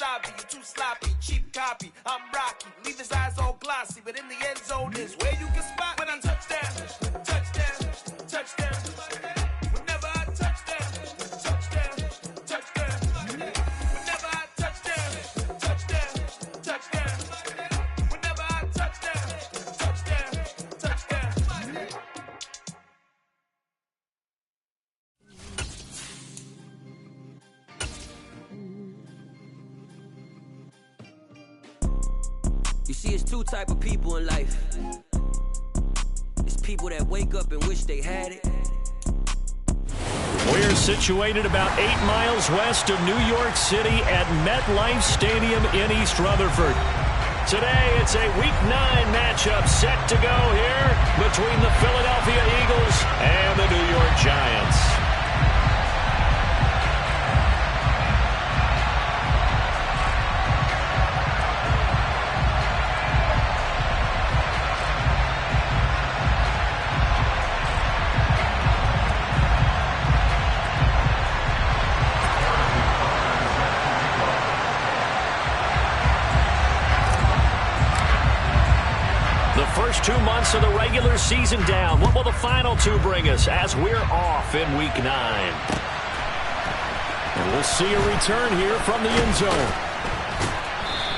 lobby. You're too sloppy, cheap copy. I'm Rocky. Leave his eyes all glossy, but in the end zone is where you can spot when I touchdown, touchdown, touchdown. Whenever I touchdown, touchdown, touchdown. Whenever I touchdown, touchdown, touchdown. Whenever I touchdown, touchdown, touchdown. You see, it's two type of people in life. It's people that wake up and wish they had it. We're situated about 8 miles west of New York City at MetLife Stadium in East Rutherford. Today, it's a Week 9 matchup set to go here between the Philadelphia Eagles and the New York Giants. First 2 months of the regular season down. What will the final two bring us as we're off in Week 9? And we'll see a return here from the end zone.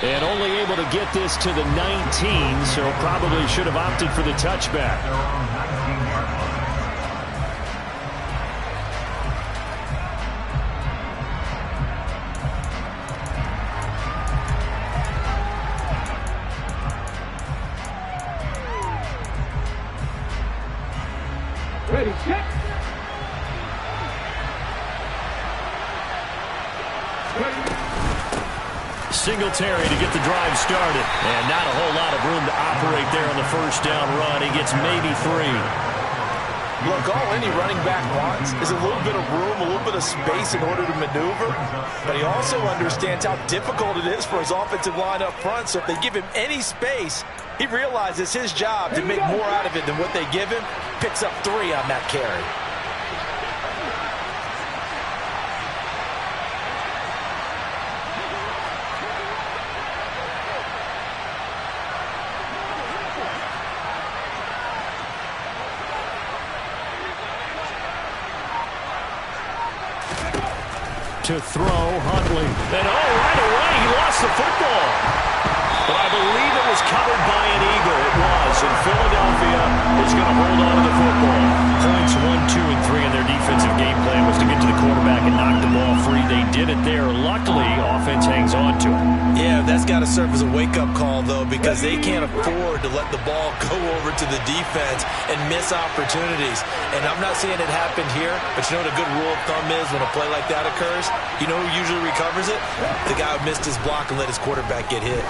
And only able to get this to the 19, so probably should have opted for the touchback. Ready, check. Singletary to get the drive started. And not a whole lot of room to operate there on the first down run. He gets maybe 3. Look, all any running back wants is a little bit of room, a little bit of space in order to maneuver. But he also understands how difficult it is for his offensive line up front. So if they give him any space, he realizes his job to make more out of it than what they give him. Picks up 3 on that carry. To throw, Huntley. And right away, he lost the football. But I believe it was covered by an Eagle. It was, and Philadelphia is going to hold on to the football. Points 1, 2, and 3 in their defensive game plan was to get to the quarterback and knock the ball free. They did it there. Luckily, offense hangs on to it. Yeah, that's got to serve as a wake-up call, though, because they can't afford to let the ball go over to the defense and miss opportunities. And I'm not saying it happened here, but you know what a good rule of thumb is when a play like that occurs? You know who usually recovers it? The guy who missed his block and let his quarterback get hit.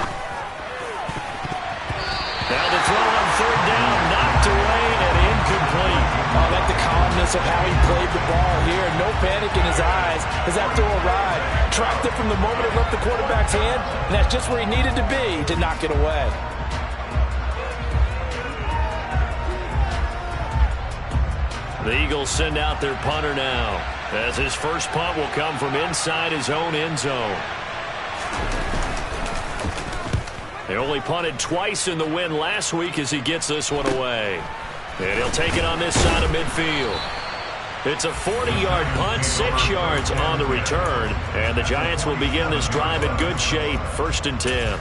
Now the throw on third down, knocked away and incomplete. I like the calmness of how he played the ball here. No panic in his eyes as that throw arrived. Tracked it from the moment it left the quarterback's hand, and that's just where he needed to be to knock it away. The Eagles send out their punter now, as his first punt will come from inside his own end zone. They only punted twice in the win last week as he gets this one away. And he'll take it on this side of midfield. It's a 40-yard punt, 6 yards on the return. And the Giants will begin this drive in good shape, 1st and 10.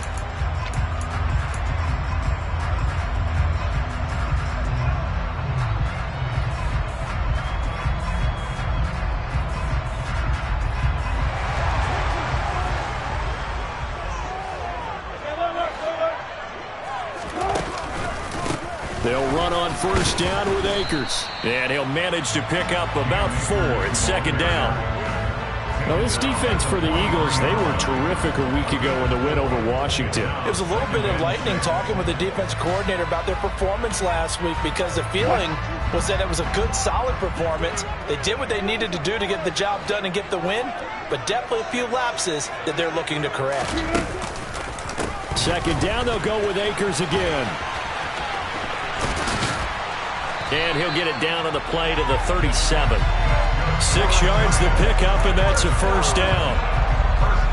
They'll run on first down with Akers. And he'll manage to pick up about 4 at 2nd down. Now, this defense for the Eagles, they were terrific a week ago in the win over Washington. It was a little bit enlightening talking with the defense coordinator about their performance last week, because the feeling was that it was a good, solid performance. They did what they needed to do to get the job done and get the win, but definitely a few lapses that they're looking to correct. 2nd down, they'll go with Akers again. And he'll get it down on the play to the 37. 6 yards the pickup, and that's a 1st down.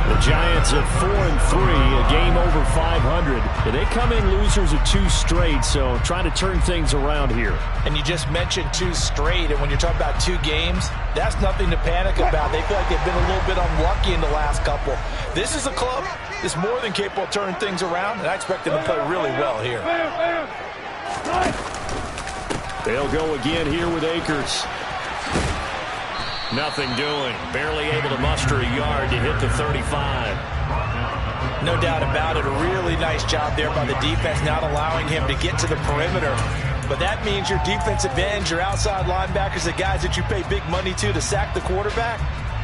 The Giants at 4-3, a game over 500. And they come in losers of 2 straight, so trying to turn things around here. And you just mentioned 2 straight, and when you're talking about 2 games, that's nothing to panic about. They feel like they've been a little bit unlucky in the last couple. This is a club that's more than capable of turning things around, and I expect them to play really well here. They'll go again here with Akers. Nothing doing. Barely able to muster a yard to hit the 35. No doubt about it. A really nice job there by the defense, not allowing him to get to the perimeter. But that means your defensive ends, your outside linebackers, the guys that you pay big money to sack the quarterback,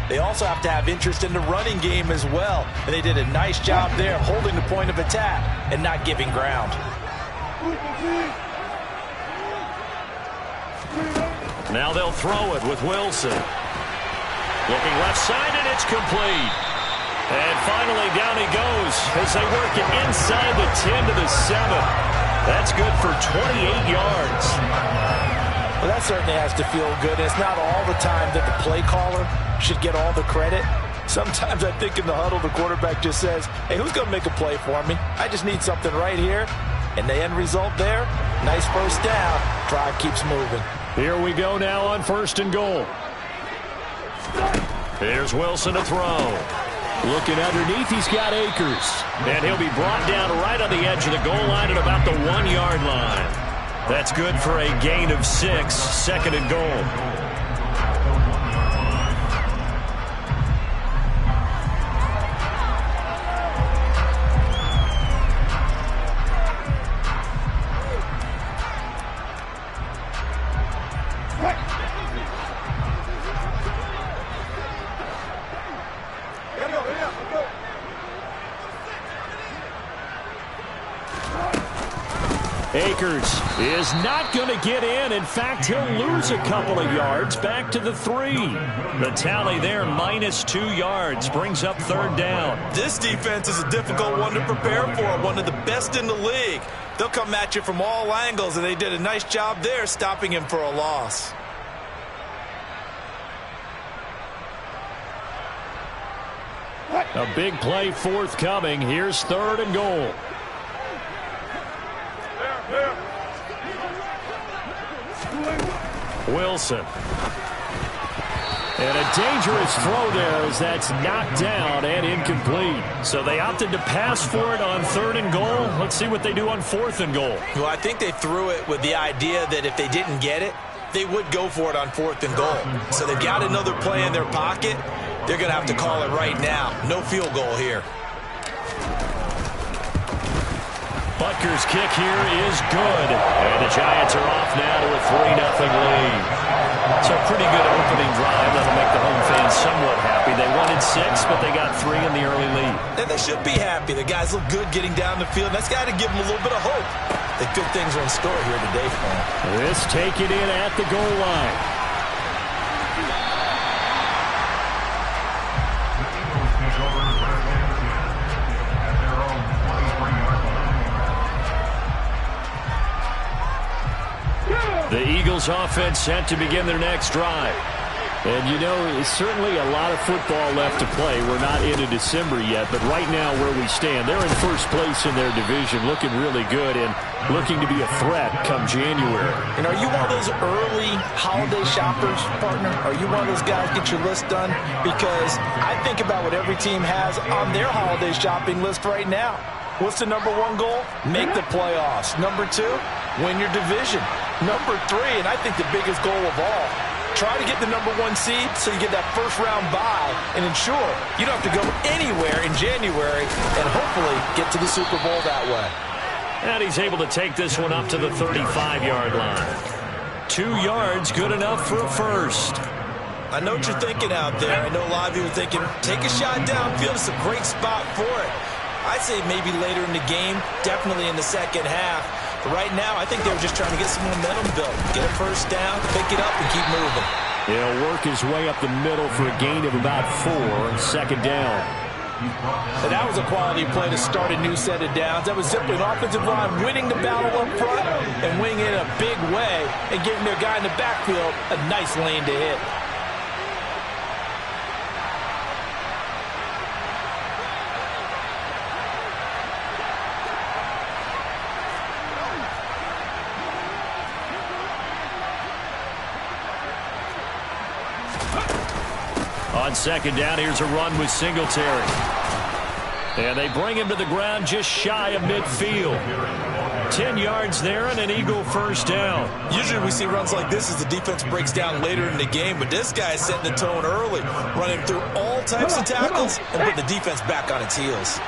they also have to have interest in the running game as well. And they did a nice job there of holding the point of attack and not giving ground. Now they'll throw it with Wilson. Looking left side, and it's complete. And finally, down he goes as they work it inside the 10 to the 7. That's good for 28 yards. Well, that certainly has to feel good. It's not all the time that the play caller should get all the credit. Sometimes I think in the huddle, the quarterback just says, hey, who's going to make a play for me? I just need something right here. And the end result there, nice first down. Drive keeps moving. Here we go now on 1st and goal. Here's Wilson to throw. Looking underneath, he's got Akers. And he'll be brought down right on the edge of the goal line at about the 1-yard line. That's good for a gain of 6, 2nd and goal. Akers is not going to get in. In fact, he'll lose a couple of yards back to the 3. The tally there, -2 yards, brings up 3rd down. This defense is a difficult one to prepare for, one of the best in the league. They'll come at you from all angles, and they did a nice job there stopping him for a loss. A big play forthcoming. Here's 3rd and goal. Wilson. And a dangerous throw there as that's knocked down and incomplete. So they opted to pass for it on 3rd and goal. Let's see what they do on 4th and goal. Well, I think they threw it with the idea that if they didn't get it, they would go for it on 4th and goal. So they've got another play in their pocket. They're going to have to call it right now. No field goal here. Butker's kick here is good. And the Giants are off now to a 3-0 lead. So a pretty good opening drive. That'll make the home fans somewhat happy. They wanted 6, but they got 3 in the early lead. And they should be happy. The guys look good getting down the field. That's got to give them a little bit of hope that good things are in store here today for them. This taken in at the goal line. The Eagles offense set to begin their next drive. And, you know, it's certainly a lot of football left to play. We're not into December yet, but right now where we stand, they're in first place in their division, looking really good and looking to be a threat come January. And are you one of those early holiday shoppers, partner? Are you one of those guys get your list done? Because I think about what every team has on their holiday shopping list right now. What's the number 1 goal? Make the playoffs. Number 2, win your division. Number 3, and I think the biggest goal of all, try to get the number 1 seed so you get that first-round bye and ensure you don't have to go anywhere in January and hopefully get to the Super Bowl that way. And he's able to take this one up to the 35-yard line. 2 yards, good enough for a first. I know what you're thinking out there. I know a lot of you are thinking, take a shot downfield. It's a great spot for it. I'd say maybe later in the game, definitely in the second half. But right now, I think they were just trying to get some momentum built. Get a first down, pick it up, and keep moving. He'll work his way up the middle for a gain of about 4 on 2nd down. And that was a quality play to start a new set of downs. That was simply an offensive line winning the battle up front and winning it in a big way and giving their guy in the backfield a nice lane to hit. On second down, here's a run with Singletary. And they bring him to the ground just shy of midfield. 10 yards there and an Eagle first down. Usually we see runs like this as the defense breaks down later in the game, but this guy is setting the tone early, running through all types of tackles and putting the defense back on its heels.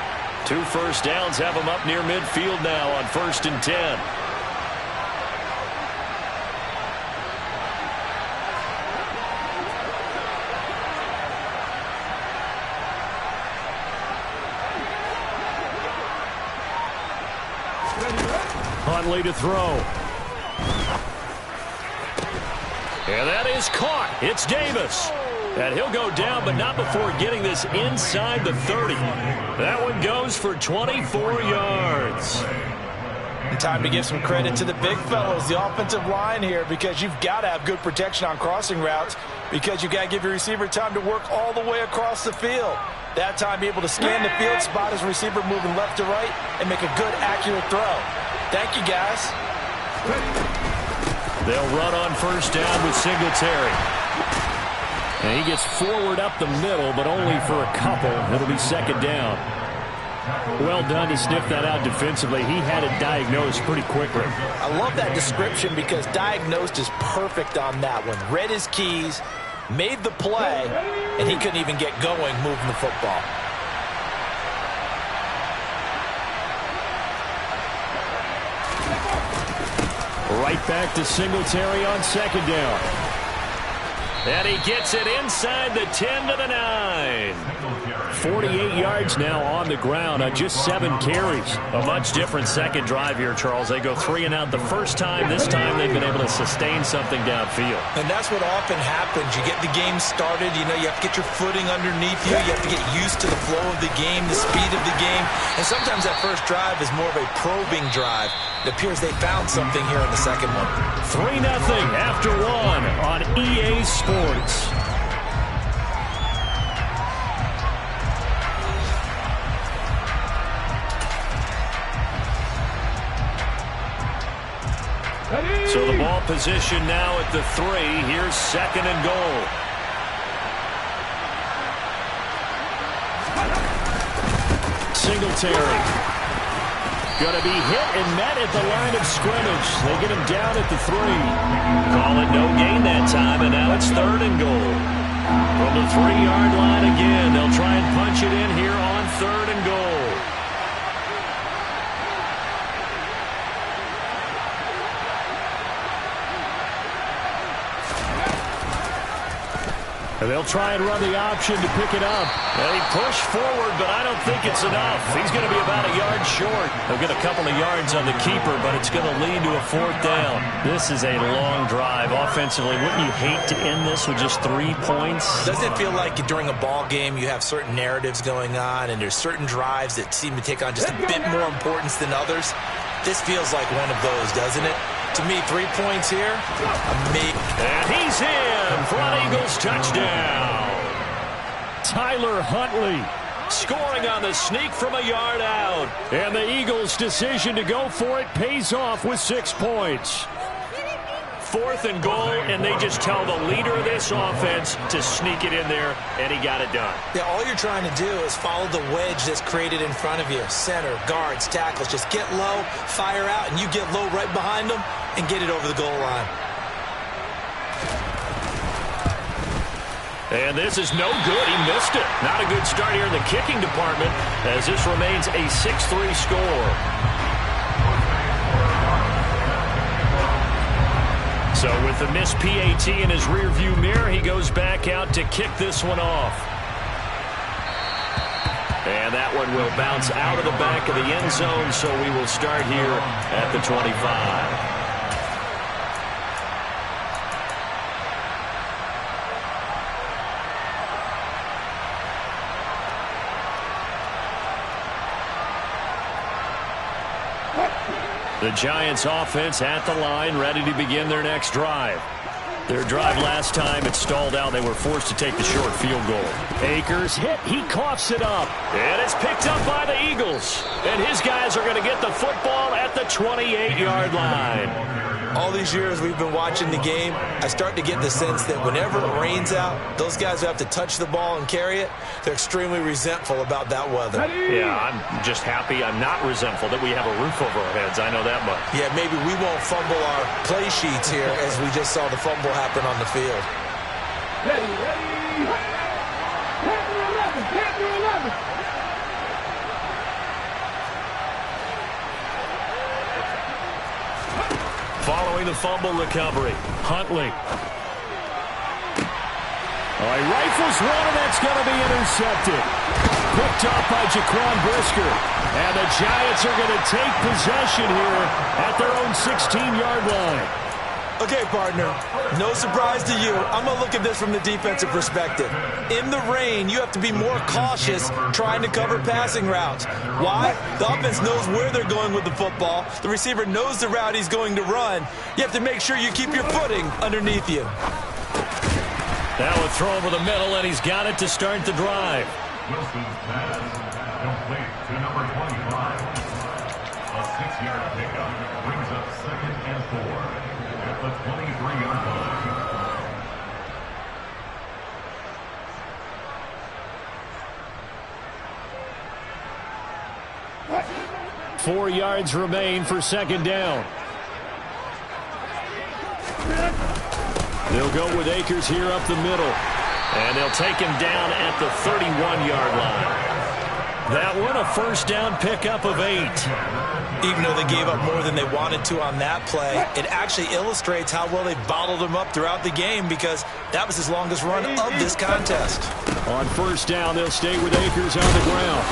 2 first downs have him up near midfield now on 1st and 10. Huntley to throw. And that is caught. It's Davis. And he'll go down, but not before getting this inside the 30. That one goes for 24 yards. And time to give some credit to the big fellows, the offensive line here, because you've got to have good protection on crossing routes, because you've got to give your receiver time to work all the way across the field. That time be able to scan the field, spot his receiver moving left to right, and make a good, accurate throw. Thank you, guys. They'll run on first down with Singletary. And he gets forward up the middle, but only for a couple. It'll be second down. Well done to sniff that out defensively. He had it diagnosed pretty quickly. I love that description because diagnosed is perfect on that one. Read his keys, made the play, and he couldn't even get going moving the football. Right back to Singletary on second down. And he gets it inside the 10 to the 9. 48 yards now on the ground on just 7 carries. A much different second drive here, Charles. They go 3 and out the first time. This time they've been able to sustain something downfield. And that's what often happens. You get the game started. You know, you have to get your footing underneath you. You have to get used to the flow of the game, the speed of the game. And sometimes that first drive is more of a probing drive. It appears they found something here in the second one. 3-0 after 1 on EA Sports. So the ball position now at the 3. Here's second and goal. Singletary. Going to be hit and met at the line of scrimmage. They get him down at the 3. Call it no gain that time, and now it's third and goal. From the 3-yard line again, they'll try and punch it in here on third and goal. And they'll try and run the option to pick it up. And he pushed forward, but I don't think it's enough. He's going to be about a yard short. They'll get a couple of yards on the keeper, but it's going to lead to a 4th down. This is a long drive offensively. Wouldn't you hate to end this with just 3 points? Doesn't it feel like during a ball game you have certain narratives going on and there's certain drives that seem to take on just a bit more importance than others? This feels like one of those, doesn't it? To me, 3 points here, amazing. And he's in for an Eagles touchdown. Tyler Huntley scoring on the sneak from a yard out. And the Eagles' decision to go for it pays off with 6 points. 4th and goal, and they just tell the leader of this offense to sneak it in there, and he got it done. Yeah, all you're trying to do is follow the wedge that's created in front of you. Center, guards, tackles. Just get low, fire out, and you get low right behind them and get it over the goal line. And this is no good. He missed it. Not a good start here in the kicking department as this remains a 6-3 score. So with the missed PAT in his rearview mirror, he goes back out to kick this one off. And that one will bounce out of the back of the end zone, so we will start here at the 25. The Giants offense at the line, ready to begin their next drive. Their drive last time, it stalled out. They were forced to take the short field goal. Akers hit. He coughs it up. And it's picked up by the Eagles. And his guys are going to get the football at the 28-yard line. All these years we've been watching the game, I start to get the sense that whenever it rains out, those guys who have to touch the ball and carry it, they're extremely resentful about that weather. Yeah, I'm just happy I'm not resentful that we have a roof over our heads. I know that much. Yeah, maybe we won't fumble our play sheets here as we just saw the fumble happen on the field. Ready. Hit the 11. Following the fumble recovery, Huntley. He rifles one, and that's going to be intercepted. Picked up by Jaquan Brisker. And the Giants are going to take possession here at their own 16-yard line. Okay, partner, no surprise to you. I'm going to look at this from the defensive perspective. In the rain, you have to be more cautious trying to cover passing routes. Why? The offense knows where they're going with the football. The receiver knows the route he's going to run. You have to make sure you keep your footing underneath you. That would throw over the middle, and he's got it to start the drive. Wilson's pass complete to number 25. A 6-yard pickup brings up 2nd and 4 at the 23-yard line. 4 yards remain for 2nd down. They'll go with Akers here up the middle. And they'll take him down at the 31-yard line. That one, a 1st down pickup of 8. Even though they gave up more than they wanted to on that play, it actually illustrates how well they bottled him up throughout the game because that was his longest run of this contest. On 1st down, they'll stay with Akers on the ground.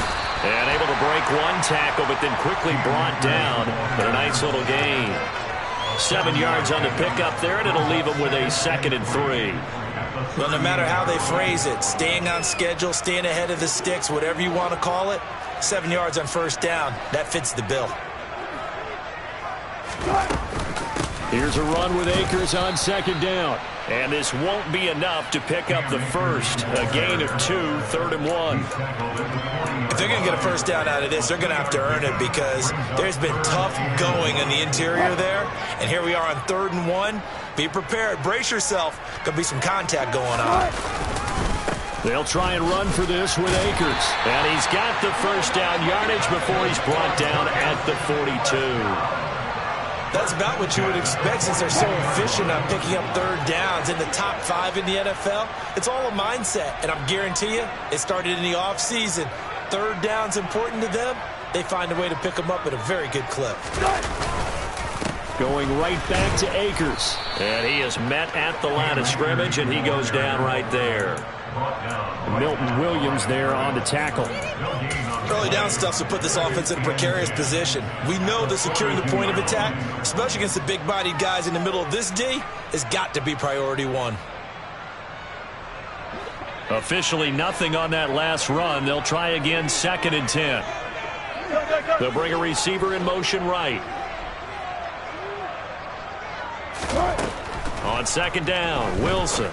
And able to break one tackle, but then quickly brought down. But a nice little gain. 7 yards on the pickup there, and it'll leave them with a 2nd and 3. Well, no matter how they phrase it, staying on schedule, staying ahead of the sticks, whatever you want to call it, 7 yards on 1st down, that fits the bill. Here's a run with Akers on 2nd down. And this won't be enough to pick up the first. A gain of 2, 3rd and 1. If they're going to get a 1st down out of this, they're going to have to earn it because there's been tough going in the interior there. And here we are on 3rd and 1. Be prepared. Brace yourself. Going to be some contact going on. They'll try and run for this with Akers. And he's got the 1st down yardage before he's brought down at the 42. That's about what you would expect since they're so efficient on picking up 3rd downs in the top 5 in the NFL. It's all a mindset, and I'm guarantee you it started in the offseason. 3rd down's important to them. They find a way to pick them up at a very good clip. Going right back to Akers. And he is met at the line of scrimmage, and he goes down right there. Milton Williams there on the tackle. Early down stuff to put this offense in a precarious position. We know that securing the point of attack, especially against the big-bodied guys in the middle of this D, has got to be priority 1. Officially nothing on that last run. They'll try again, 2nd and 10. They'll bring a receiver in motion right. On 2nd down, Wilson.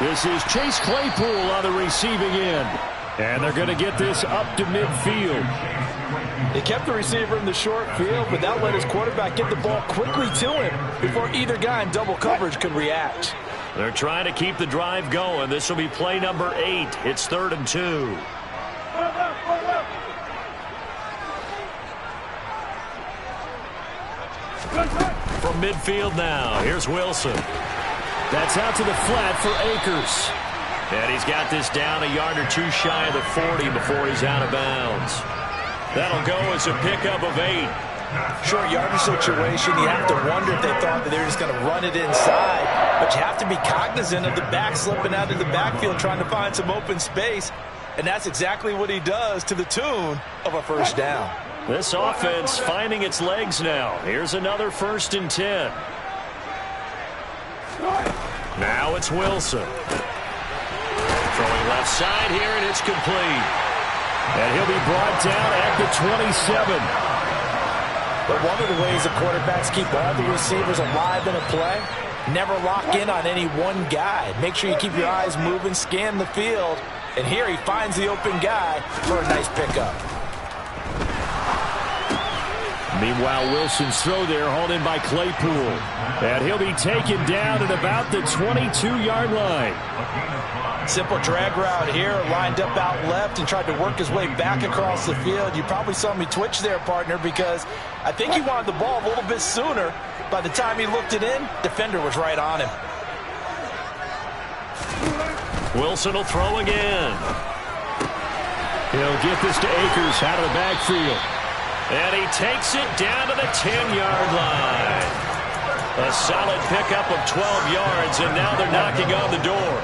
This is Chase Claypool on the receiving end. And they're going to get this up to midfield. They kept the receiver in the short field, but that let his quarterback get the ball quickly to him before either guy in double coverage could react. They're trying to keep the drive going. This will be play number 8. It's 3rd and 2. From midfield now, here's Wilson. That's out to the flat for Akers. And he's got this down a yard or 2 shy of the 40 before he's out of bounds. That'll go as a pickup of 8. Short yardage situation, you have to wonder if they thought that they were just going to run it inside. But you have to be cognizant of the back slipping out of the backfield trying to find some open space. And that's exactly what he does to the tune of a 1st down. This offense finding its legs now. Here's another 1st and 10. Now it's Wilson. Throwing left side here, and it's complete. And he'll be brought down at the 27. But one of the ways the quarterbacks keep all the receivers alive in a play Never lock in on any one guy. Make sure you keep your eyes moving, scan the field. And here he finds the open guy for a nice pickup. Meanwhile, Wilson's throw there hauled in by Claypool. And he'll be taken down at about the 22-yard line. Simple drag route here, lined up out left and tried to work his way back across the field. You probably saw me twitch there, partner, because I think he wanted the ball a little bit sooner. By the time he looked it in, defender was right on him. Wilson will throw again. He'll get this to Akers out of the backfield. And he takes it down to the 10-yard line. A solid pickup of 12 yards, and now they're knocking on the door.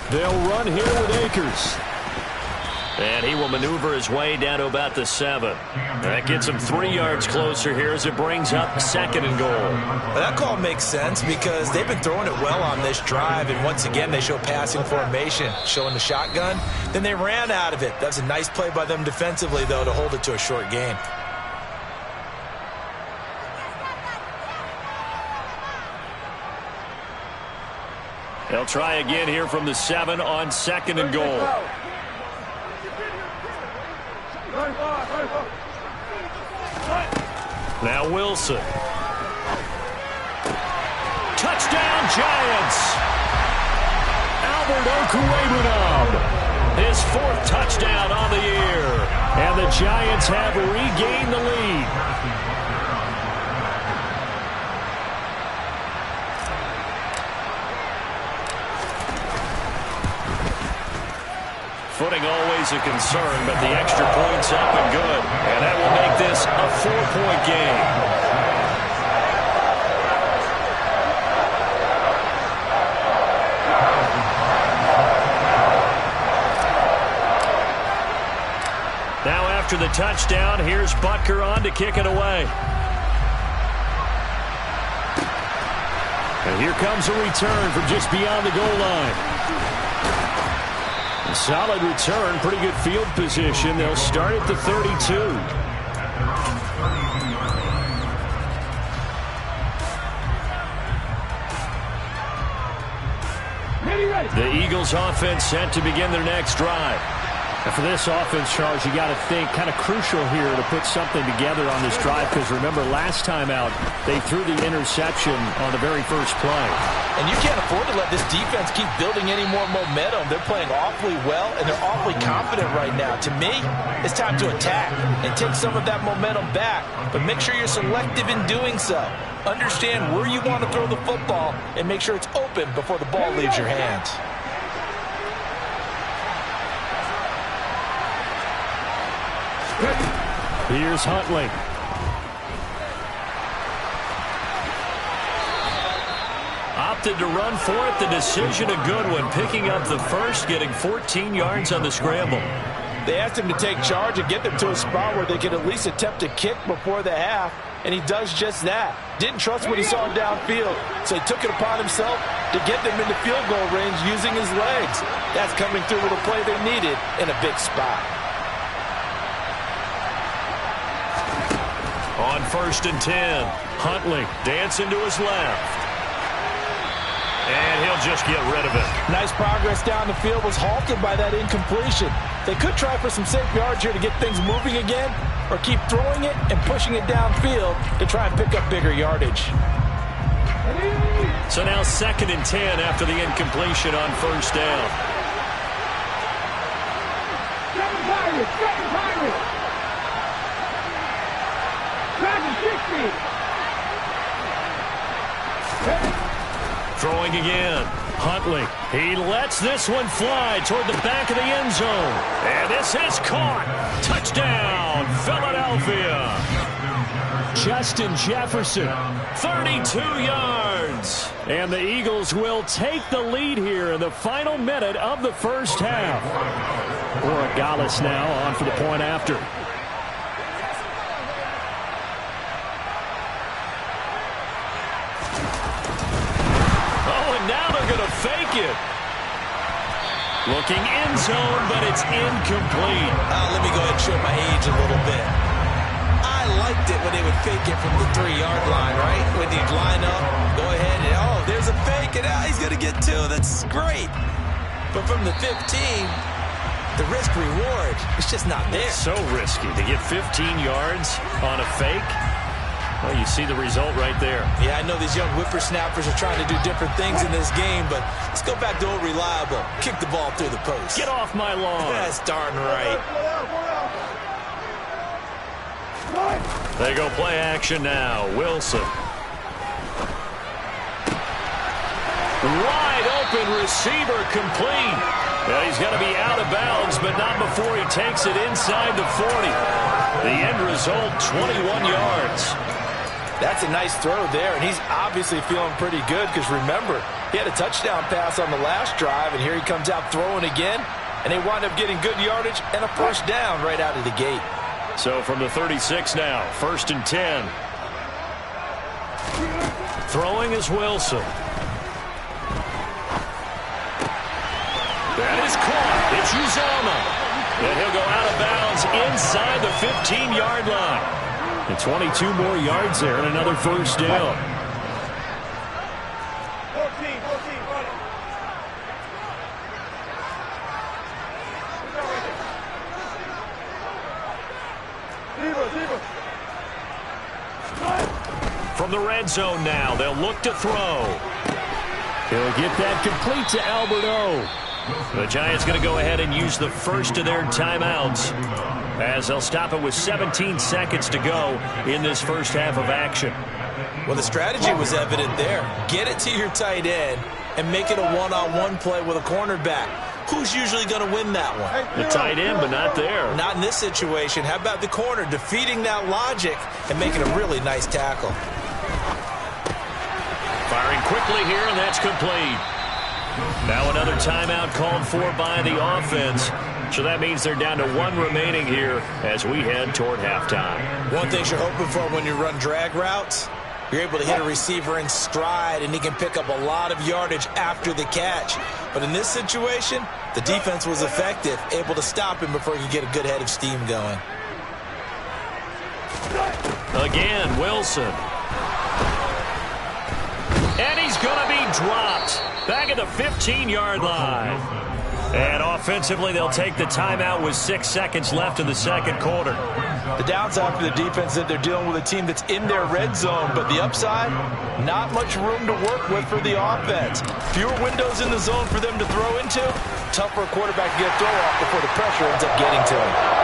They'll run here with Akers. And he will maneuver his way down to about the 7. That gets him 3 yards closer here as it brings up 2nd and goal. Well, that call makes sense because they've been throwing it well on this drive, and once again they show passing formation, showing the shotgun. Then they ran out of it. That's a nice play by them defensively, though, to hold it to a short gain. They'll try again here from the 7 on 2nd and goal. Now Wilson. Touchdown, Giants! Albert Okwuegbunam, his 4th touchdown on the year. And the Giants have regained the lead. Footing always a concern, but the extra point's up and good. And that will make this a 4-point game. Now after the touchdown, here's Butker on to kick it away. And here comes a return from just beyond the goal line. Solid return, pretty good field position. They'll start at the 32. The Eagles offense set to begin their next drive. And for this offense, Charles, you got to think kind of crucial here to put something together on this drive, because remember last time out they threw the interception on the very first play. And you can't afford to let this defense keep building any more momentum. They're playing awfully well, and they're awfully confident right now. To me, it's time to attack and take some of that momentum back, but make sure you're selective in doing so. Understand where you want to throw the football and make sure it's open before the ball leaves your hands. Here's Huntley. Opted to run for it. The decision a good one. Picking up the first, getting 14 yards on the scramble. They asked him to take charge and get them to a spot where they could at least attempt a kick before the half, and he does just that. Didn't trust what he saw downfield, so he took it upon himself to get them into field goal range using his legs. That's coming through with a play they needed in a big spot. On 1st and 10, Huntley dancing to his left. And he'll just get rid of it. Nice progress down the field, was halted by that incompletion. They could try for some safe yards here to get things moving again, or keep throwing it and pushing it downfield to try and pick up bigger yardage. So now 2nd and 10 after the incompletion on 1st down. Throwing again. Huntley. He lets this one fly toward the back of the end zone. And this is caught. Touchdown, Philadelphia. Justin Jefferson. 32 yards. And the Eagles will take the lead here in the final minute of the first half. Oragalis now on for the point after. Fake it. Looking end zone, but it's incomplete. Let me go ahead and show my age a little bit. I liked it when they would fake it from the 3-yard line, right? When they'd line up, go ahead, and oh, there's a fake, and he's going to get 2. That's great. But from the 15, the risk-reward is just not there. It's so risky to get 15 yards on a fake. Well, you see the result right there. Yeah, I know these young whippersnappers are trying to do different things in this game, but let's go back to old reliable. Kick the ball through the post. Get off my lawn. That's darn right. They go play action now. Wilson. Wide open receiver complete. Yeah, he's going to be out of bounds, but not before he takes it inside the 40. The end result, 21 yards. That's a nice throw there, and he's obviously feeling pretty good because, remember, he had a touchdown pass on the last drive, and here he comes out throwing again, and they wind up getting good yardage and a first down right out of the gate. So from the 36 now, 1st and 10. Throwing is Wilson. That is caught. It's Uzomah. And he'll go out of bounds inside the 15-yard line. And 22 more yards there and another first down. 14, From the red zone now, they'll look to throw. He'll get that complete to Albert O. The Giants going to go ahead and use the first of their timeouts as they'll stop it with 17 seconds to go in this first half of action. Well, the strategy was evident there. Get it to your tight end and make it a one-on-one play with a cornerback. Who's usually going to win that one? The tight end, but not there. Not in this situation. How about the corner defeating that logic and making a really nice tackle? Firing quickly here, and that's complete. Now another timeout called for by the offense. So that means they're down to 1 remaining here as we head toward halftime. One thing you're hoping for when you run drag routes, you're able to hit a receiver in stride, and he can pick up a lot of yardage after the catch. But in this situation, the defense was effective, able to stop him before he could get a good head of steam going. Again, Wilson. And he's going to be dropped back at the 15-yard line. And offensively, they'll take the timeout with 6 seconds left in the second quarter. The downside for the defense is that they're dealing with a team that's in their red zone, but the upside, not much room to work with for the offense. Fewer windows in the zone for them to throw into. Tough for a quarterback to get a throw off before the pressure ends up getting to him.